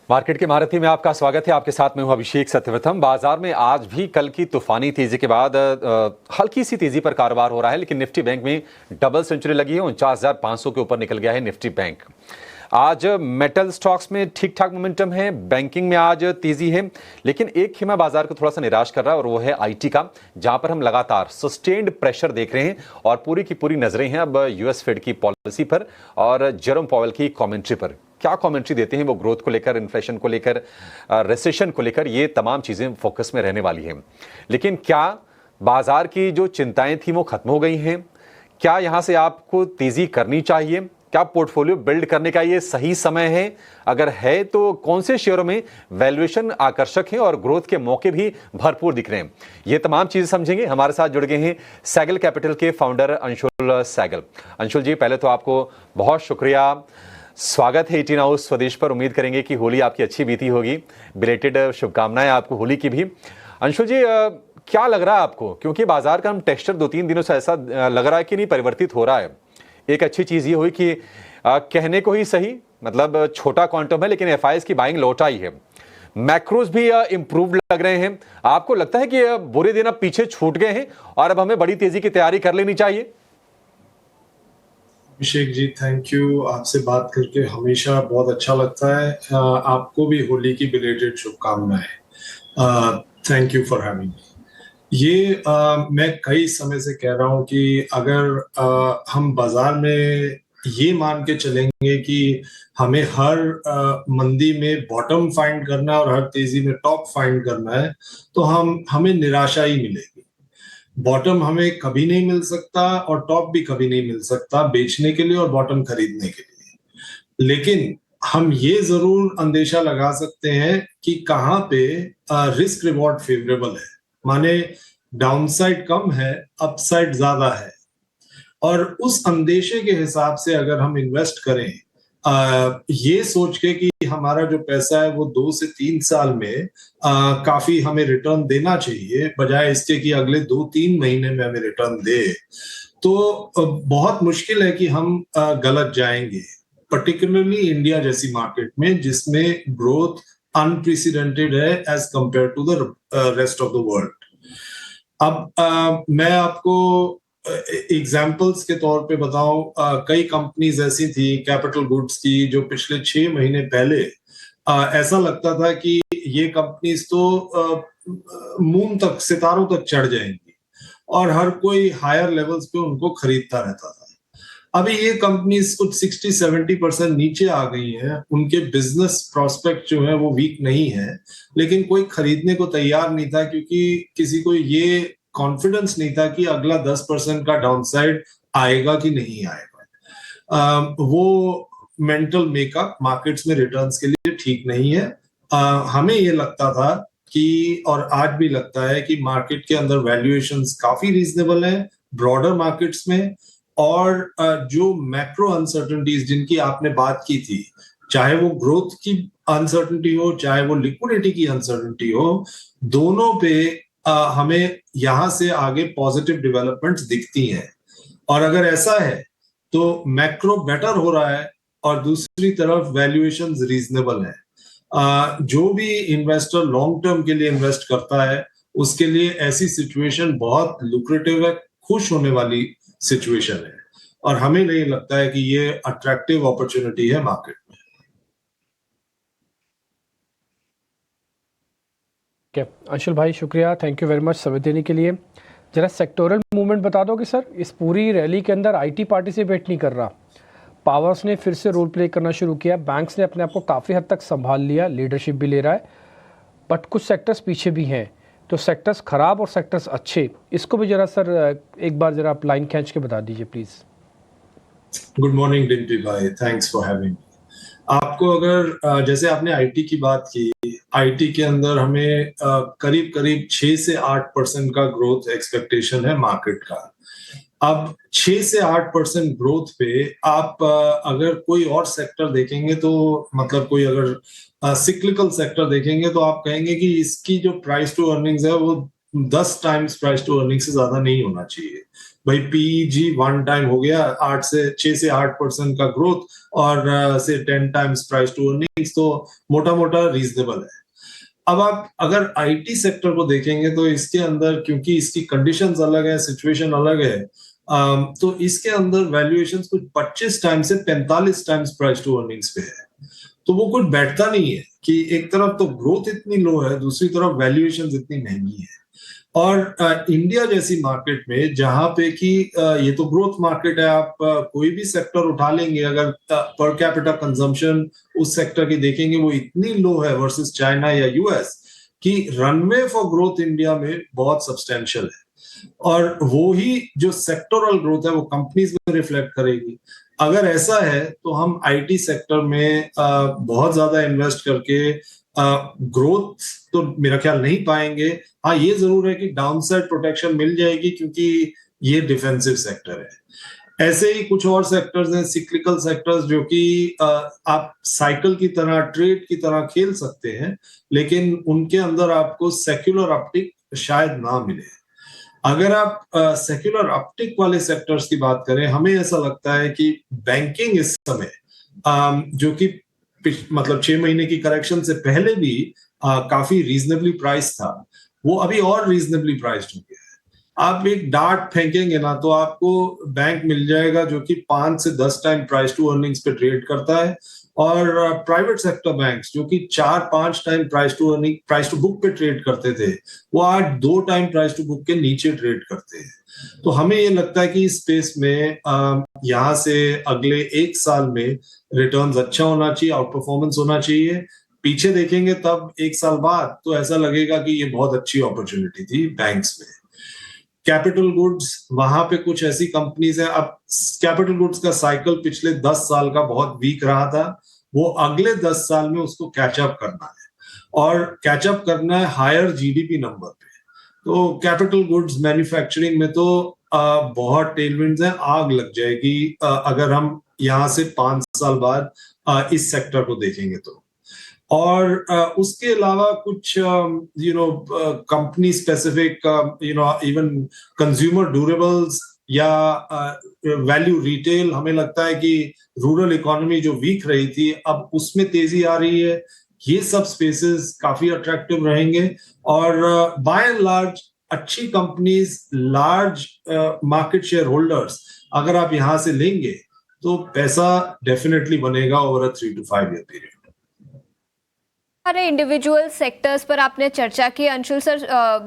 Market के महारथी में आपका स्वागत है। आपके साथ में हूं अभिषेक सत्यव्रतम। बाजार में आज भी कल की तूफानी तेजी के बाद हल्की सी तेजी पर कारोबार हो रहा है, लेकिन निफ्टी बैंक में डबल सेंचुरी लगी है। 49,500 के ऊपर निकल गया है निफ्टी बैंक। आज मेटल स्टॉक्स में ठीक ठाक मोमेंटम है, बैंकिंग में आज तेजी है, लेकिन एक खेमा बाजार को थोड़ा सा निराश कर रहा है और वो है आईटी का, जहां पर हम लगातार सस्टेन्ड प्रेशर देख रहे हैं और पूरी की पूरी नजरें हैं अब यूएस फेड की पॉलिसी पर और जेरोम पॉवेल की कमेंट्री पर। क्या कमेंट्री देते हैं वो ग्रोथ को लेकर, इन्फ्लेशन को लेकर, रिसेशन को लेकर, ये तमाम चीजें फोकस में रहने वाली हैं। लेकिन क्या बाजार की जो चिंताएं थी वो खत्म हो गई हैं? क्या यहां से आपको तेजी करनी चाहिए? क्या पोर्टफोलियो बिल्ड करने का ये सही समय है? अगर है तो कौन से शेयरों में वैल्यूएशन आकर्षक है और ग्रोथ के मौके भी भरपूर दिख रहे हैं? ये तमाम चीजें समझेंगे। हमारे साथ जुड़ गए हैं सैगल कैपिटल के फाउंडर अंशुल सैगल। अंशुल जी, पहले तो आपको बहुत शुक्रिया, स्वागत है 18 हाउस स्वदेश पर। उम्मीद करेंगे कि होली आपकी अच्छी बीती होगी। बिलेटेड शुभकामनाएं आपको होली की भी। अंशुल जी, क्या लग रहा है आपको, क्योंकि बाजार का हम टेक्सचर 2-3 दिनों से ऐसा लग रहा है कि नहीं परिवर्तित हो रहा है। एक अच्छी चीज ये हुई कि कहने को ही सही, मतलब छोटा क्वांटम है लेकिन एफआईएस की बाइंग लौट आई है। मैक्रोज भी इंप्रूव्ड लग रहे हैं। आपको लगता है कि बुरे दिन अब पीछे छूट गए हैं और अब हमें बड़ी तेजी की तैयारी कर लेनी चाहिए? Abhishek ji, thank you. आपसे बात करके हमेशा बहुत अच्छा लगता है। आपको भी होली की बिलेटेड शुभकामनाएं। Thank you for having me. ये मैं कई समय से कह रहा हूं कि अगर हम बाजार में ये मान के चलेंगे कि हमें हर मंदी में बॉटम फाइंड करना है और हर तेजी में टॉप फाइंड करना है, तो हमें निराशा ही मिलेगी। बॉटम हमें कभी नहीं मिल सकता और टॉप भी कभी नहीं मिल सकता बेचने के लिए और बॉटम खरीदने के लिए। लेकिन हम ये जरूर अंदेशा लगा सकते हैं कि कहाँ पे रिस्क रिवॉर्ड फेवरेबल है, माने डाउनसाइड कम है, अपसाइड ज्यादा है, और उस अंदेशे के हिसाब से अगर हम इन्वेस्ट करें, ये सोच के कि हमारा जो पैसा है वो 2 से 3 साल में काफी हमें रिटर्न देना चाहिए, बजाय इसके कि अगले 2-3 महीने में हमें रिटर्न दे, तो बहुत मुश्किल है कि हम गलत जाएंगे, पर्टिकुलरली इंडिया जैसी मार्केट में जिसमें ग्रोथ अनप्रेसिडेंटेड है as compare to the rest of the world. अब मैं आपको एग्जाम्पल्स के तौर पे बताऊं, कई कंपनीज ऐसी थी कैपिटल गुड्स की जो पिछले 6 महीने पहले ऐसा लगता था कि ये कंपनीज तो मून तक, सितारों तक चढ़ जाएंगी और हर कोई हायर लेवल्स पे उनको खरीदता रहता था। अभी ये कंपनीज कुछ 60-70% नीचे आ गई हैं, उनके बिजनेस प्रोस्पेक्ट जो है वो वीक नहीं है, लेकिन कोई खरीदने को तैयार नहीं था क्योंकि किसी को ये कॉन्फिडेंस नहीं था कि अगला 10% का डाउनसाइड आएगा कि नहीं आएगा। वो मेंटल मेकअप मार्केट्स में रिटर्न्स के लिए ठीक नहीं है। हमें ये लगता था कि, और आज भी लगता है कि मार्केट के अंदर वैल्यूएशंस काफी रीजनेबल है ब्रॉडर मार्केट्स में, और जो मैक्रो अनसर्टेनिटीज जिनकी आपने बात की थी, चाहे वो ग्रोथ की अनसर्टेनिटी हो, चाहे वो लिक्विडिटी की अनसर्टेनिटी हो, दोनों पे हमें यहां से आगे पॉजिटिव डेवलपमेंट्स दिखती हैं। और अगर ऐसा है तो मैक्रो बेटर हो रहा है और दूसरी तरफ वैल्यूएशंस रीजनेबल है। जो भी इन्वेस्टर लॉन्ग टर्म के लिए इन्वेस्ट करता है उसके लिए ऐसी सिचुएशन बहुत लुक्रेटिव है, खुश होने वाली सिचुएशन है, और हमें नहीं लगता है कि ये अट्रैक्टिव अपॉर्चुनिटी है मार्केट में। अंशुल भाई, शुक्रिया, थैंक यू वेरी मच समय देने के लिए। जरा सेक्टोरल मूवमेंट बता दो कि सर इस पूरी रैली के अंदर आईटी पार्टिसिपेट नहीं कर रहा, पावर्स ने फिर से रोल प्ले करना शुरू किया, बैंक्स ने अपने आप को काफ़ी हद तक संभाल लिया, लीडरशिप भी ले रहा है, बट कुछ सेक्टर्स पीछे भी हैं। तो सेक्टर्स खराब और सेक्टर्स अच्छे, इसको भी जरा सर एक बार जरा आप लाइन खींच के बता दीजिए प्लीज़। गुड मॉर्निंग डिम्पी भाई, थैंक्स फॉर हैविंग। आपको अगर जैसे आपने आईटी की बात की, आईटी के अंदर हमें करीब करीब 6 से 8% का ग्रोथ एक्सपेक्टेशन है मार्केट का। अब 6 से 8% ग्रोथ पे आप अगर कोई और सेक्टर देखेंगे तो, मतलब कोई अगर सिक्लिकल सेक्टर देखेंगे तो आप कहेंगे कि इसकी जो प्राइस टू अर्निंग्स है वो 10 टाइम्स प्राइस टू अर्निंग से ज्यादा नहीं होना चाहिए। भाई पीजी 1 टाइम हो गया, 6 से 8% का ग्रोथ और से 10 टाइम्स प्राइस टू अर्निंग्स तो मोटा मोटा रीजनेबल है। अब आप अगर आईटी सेक्टर को देखेंगे तो इसके अंदर, क्योंकि इसकी कंडीशंस अलग है, सिचुएशन अलग है, तो इसके अंदर वैल्यूएशंस कुछ 25 टाइम से 45 टाइम्स प्राइस टू अर्निंग्स पे है। तो वो कुछ बैठता नहीं है कि एक तरफ तो ग्रोथ इतनी लो है, दूसरी तरफ वैल्यूएशंस इतनी महंगी है। और इंडिया जैसी मार्केट में जहां पे कि ये तो ग्रोथ मार्केट है, आप कोई भी सेक्टर उठा लेंगे, अगर पर कैपिटा कंजम्पशन उस सेक्टर की देखेंगे वो इतनी लो है वर्सेस चाइना या यूएस कि रनवे फॉर ग्रोथ इंडिया में बहुत सब्सटेंशियल है। और वो ही जो सेक्टोरल ग्रोथ है वो कंपनीज में रिफ्लेक्ट करेगी। अगर ऐसा है तो हम आईटी सेक्टर में बहुत ज्यादा इन्वेस्ट करके ग्रोथ तो मेरा ख्याल नहीं पाएंगे। हाँ, ये जरूर है कि डाउनसाइड प्रोटेक्शन मिल जाएगी क्योंकि ये डिफेंसिव सेक्टर है। ऐसे ही कुछ और सेक्टर्स हैं, सिक्लिकल सेक्टर्स, जो कि आप साइकिल की तरह, ट्रेड की तरह खेल सकते हैं, लेकिन उनके अंदर आपको सेक्युलर अपटिक शायद ना मिले। अगर आप सेक्युलर अपटिक वाले सेक्टर्स की बात करें, हमें ऐसा लगता है कि बैंकिंग इस समय जो कि मतलब 6 महीने की करेक्शन से पहले भी काफी रीजनेबली प्राइस था, वो अभी और रीजनेबली प्राइस्ड हो गया है। आप एक डार्ट फेंकेंगे ना तो आपको बैंक मिल जाएगा जो कि 5 से 10 टाइम प्राइस टू अर्निंग्स पे ट्रेड करता है, और प्राइवेट सेक्टर बैंक्स जो कि 4-5 time price to earning, price to book पे ट्रेड करते थे, वो आज 2 टाइम प्राइस टू बुक के नीचे ट्रेड करते हैं। तो हमें ये लगता है कि इस स्पेस में यहाँ से अगले 1 साल में रिटर्न्स अच्छा होना चाहिए, आउट परफॉर्मेंस होना चाहिए। पीछे देखेंगे तब 1 साल बाद तो ऐसा लगेगा कि ये बहुत अच्छी अपॉर्चुनिटी थी बैंक्स में। कैपिटल गुड्स, वहां पे कुछ ऐसी कंपनीज है, अब कैपिटल गुड्स का साइकिल पिछले 10 साल का बहुत वीक रहा था, वो अगले 10 साल में उसको कैचअप करना है, और कैचअप करना है हायर जीडीपी नंबर पे। तो कैपिटल गुड्स मैन्युफैक्चरिंग में तो बहुत टेलविंड्स हैं, आग लग जाएगी अगर हम यहाँ से 5 साल बाद इस सेक्टर को देखेंगे तो। और उसके अलावा कुछ company specific even consumer durables या वैल्यू रिटेल, हमें लगता है कि रूरल इकोनॉमी जो वीक रही थी अब उसमें तेजी आ रही है। ये सब स्पेसेस काफी अट्रैक्टिव रहेंगे, और बाय एंड लार्ज अच्छी companies, large market share holders अगर आप यहां से लेंगे तो पैसा डेफिनेटली बनेगा over a 3 to 5 year period. सारे इंडिविजुअल सेक्टर्स पर आपने चर्चा की। Anshul sir,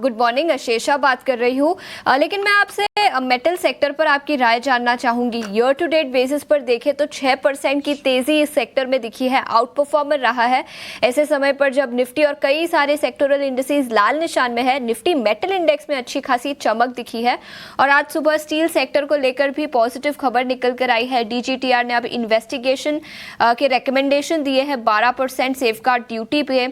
good morning, Ashesha बात कर रही हूँ। लेकिन मैं आपसे मेटल सेक्टर पर आपकी राय जानना चाहूंगी। ईयर टू डेट बेसिस पर देखें तो 6% की तेजी इस सेक्टर में दिखी है, आउट परफॉर्मर रहा है। ऐसे समय पर जब निफ्टी और कई सारे सेक्टोरल इंडेक्सेस लाल निशान में है, निफ्टी मेटल इंडेक्स में अच्छी खासी चमक दिखी है। और आज सुबह स्टील सेक्टर को लेकर भी पॉजिटिव खबर निकल कर आई है। DGTR ने अब इन्वेस्टिगेशन के रिकमेंडेशन दिए हैं 12% सेफगार्ड ड्यूटी पे।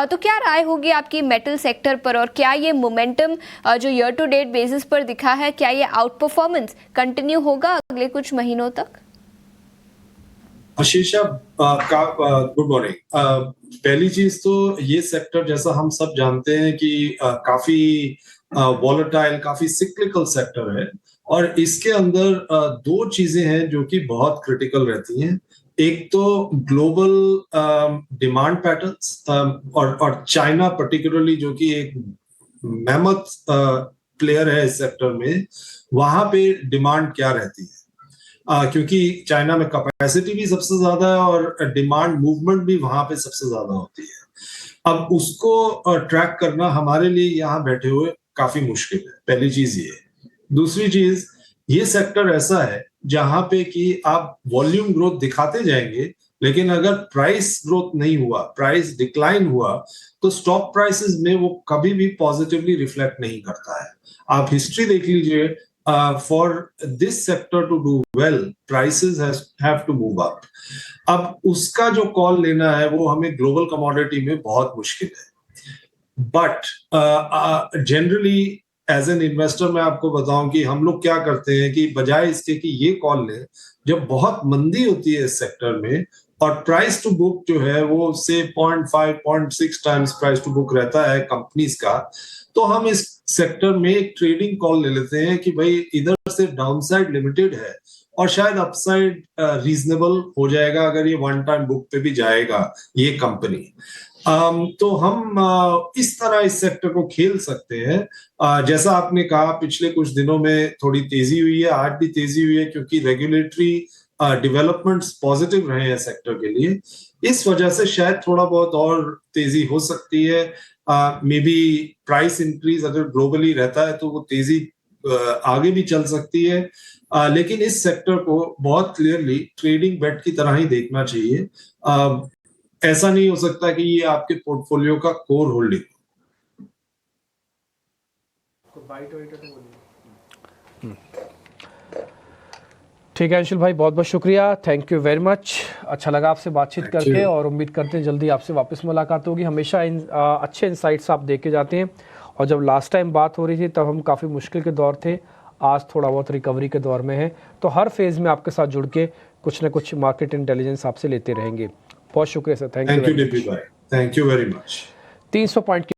तो क्या राय होगी आपकी मेटल सेक्टर पर, और क्या ये मोमेंटम जो ईयर टू डेट बेसिस पर दिखा है, क्या ये आउट परफॉर्मेंस कंटिन्यू होगा अगले कुछ महीनों तक? आशीषा, गुड मॉर्निंग। पहली चीज तो ये सेक्टर, जैसा हम सब जानते हैं कि काफी वॉलेटाइल, काफी सिक्लिकल सेक्टर है, और इसके अंदर 2 चीजें हैं जो कि बहुत क्रिटिकल रहती हैं। एक तो ग्लोबल डिमांड पैटर्न्स, और चाइना पर्टिकुलरली जो कि एक मैमथ प्लेयर है इस सेक्टर में, वहां पे डिमांड क्या रहती है, क्योंकि चाइना में कैपेसिटी भी सबसे ज्यादा है और डिमांड मूवमेंट भी वहां पे सबसे ज्यादा होती है। अब उसको ट्रैक करना हमारे लिए यहाँ बैठे हुए काफी मुश्किल है, पहली चीज ये। दूसरी चीज, ये सेक्टर ऐसा है जहां पे कि आप वॉल्यूम ग्रोथ दिखाते जाएंगे, लेकिन अगर प्राइस ग्रोथ नहीं हुआ, प्राइस डिक्लाइन हुआ, तो स्टॉक प्राइसेस में वो कभी भी पॉजिटिवली रिफ्लेक्ट नहीं करता है। आप हिस्ट्री देख लीजिए, for this sector to do well, prices have to move up. अब उसका जो कॉल लेना है वो हमें ग्लोबल कमोडिटी में बहुत मुश्किल है। But generally as an investor मैं आपको बताऊं कि हम लोग क्या करते हैं कि बजाय इसके कि ये कॉल लें, जब बहुत मंदी होती है इस सेक्टर में, और प्राइस टू बुक जो है वो से 0.5 0.6 टाइम्स प्राइस टू बुक रहता है कंपनीज का, तो हम इस सेक्टर में एक ट्रेडिंग कॉल ले लेते हैं कि भाई इधर से डाउनसाइड लिमिटेड है और शायद अपसाइड रीजनेबल हो जाएगा अगर ये वन टाइम बुक पे भी जाएगा ये कंपनी। तो हम इस तरह इस सेक्टर को खेल सकते हैं। जैसा आपने कहा पिछले कुछ दिनों में थोड़ी तेजी हुई है, आज भी तेजी हुई है क्योंकि रेगुलेटरी डेवलपमेंट्स पॉजिटिव रहे हैं सेक्टर के लिए। इस वजह से शायद थोड़ा बहुत और तेजी हो सकती है। मे बी प्राइस इंक्रीज अगर ग्लोबली रहता है तो वो तेजी आगे भी चल सकती है। लेकिन इस सेक्टर को बहुत क्लियरली ट्रेडिंग बेट की तरह ही देखना चाहिए। ऐसा नहीं हो सकता कि ये आपके पोर्टफोलियो का कोर होल्डिंग। ठीक है अंशुल भाई, बहुत बहुत शुक्रिया, थैंक यू वेरी मच। अच्छा लगा आपसे बातचीत करके और उम्मीद करते हैं जल्दी आपसे वापस मुलाकात होगी। हमेशा अच्छे इंसाइट्स आप दे के जाते हैं और जब लास्ट टाइम बात हो रही थी तब हम काफ़ी मुश्किल के दौर थे, आज थोड़ा बहुत रिकवरी के दौर में है। तो हर फेज़ में आपके साथ जुड़ के कुछ ना कुछ मार्केट इंटेलिजेंस आपसे लेते रहेंगे। बहुत शुक्रिया सर, थैंक यू भाई, thank you very much. 300 point